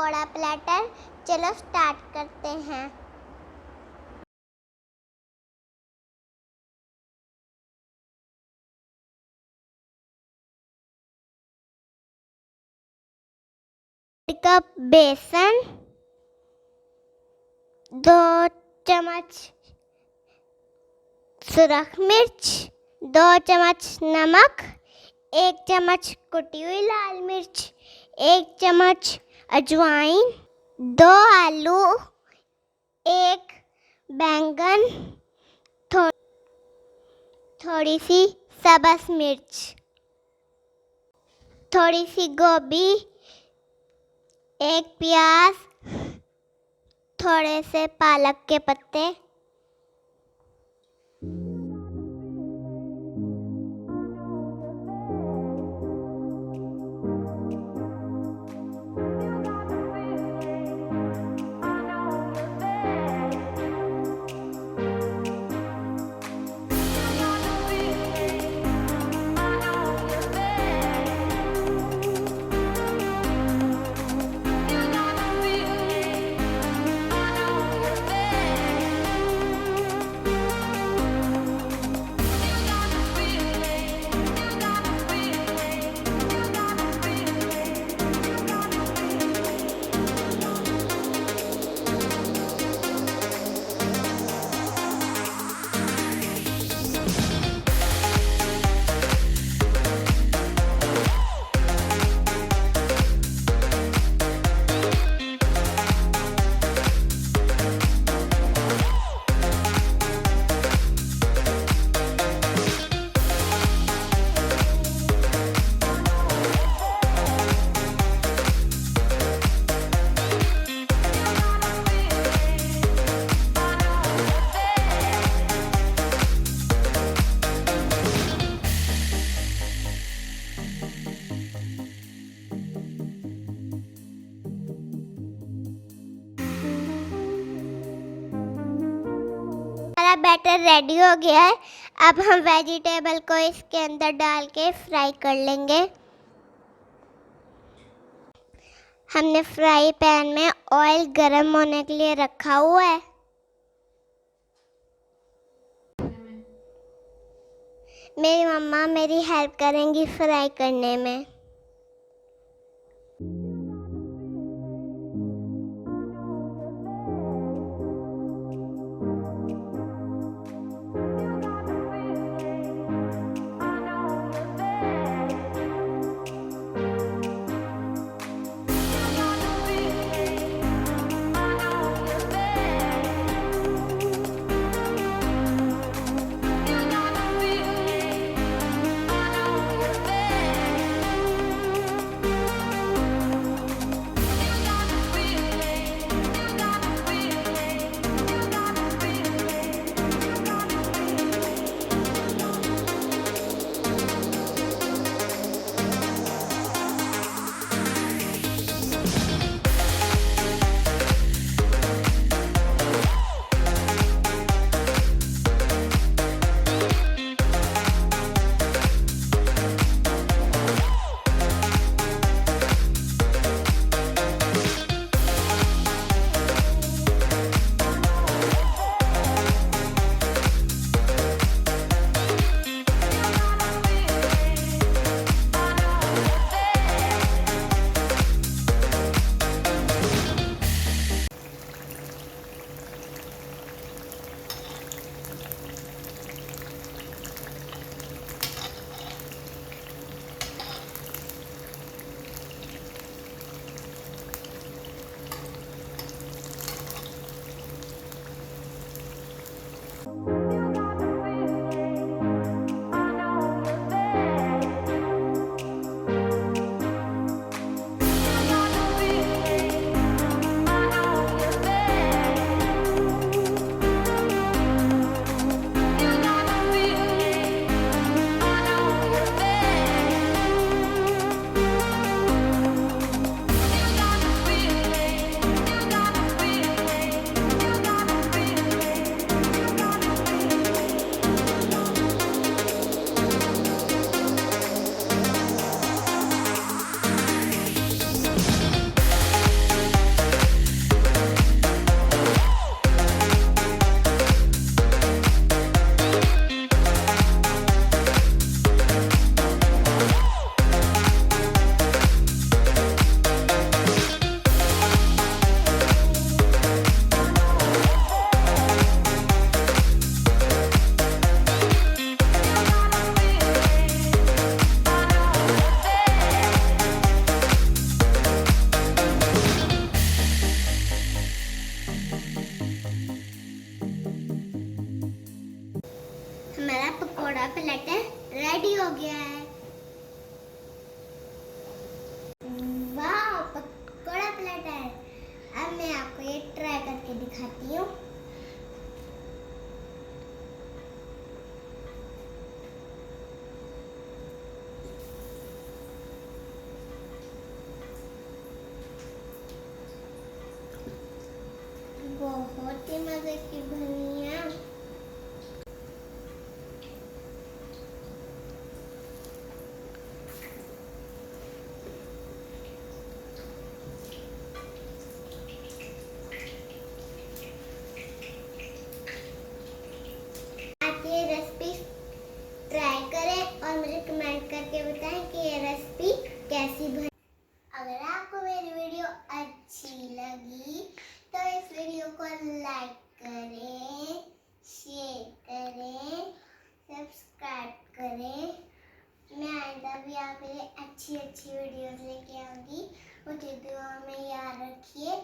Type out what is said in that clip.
Pakora platter. चलो start करते हैं। कप बेसन, 2 चम्मच सुरख मिर्च, 2 चम्मच नमक, 1 चम्मच कुटी हुई लाल मिर्च, 1 चम्मच अजवाइन, 2 आलू, 1 बैंगन, थोड़ी सी सब्ज मिर्च, थोड़ी सी गोभी, 1 प्याज, थोड़े से पालक के पत्ते। बैटर रेडी हो गया है। अब हम वेजिटेबल को इसके अंदर डाल के फ्राई कर लेंगे। हमने फ्राई पैन में ऑयल गरम होने के लिए रखा हुआ है। मेरी मम्मा मेरी हेल्प करेंगी फ्राई करने में। हमारा पकोड़ा प्लेटर रेडी हो गया है। वाह, पकोड़ा प्लेटर। अब मैं आपको ये ट्राई करके दिखाती हूँ। बहुत ही मजे की बनी है। आप ये रेसिपी ट्राई करें और मुझे कमेंट करके बताएं कि ये रेसिपी कैसी बनी। अगर आपको मेरी वीडियो अच्छी लगी तो इस वीडियो को लाइक करें, शेयर करें, सब्सक्राइब करें। मैं आइंदा भी आपके लिए अच्छी वीडियोस लेके आऊंगी। मुझे दुआ में याद रखिए।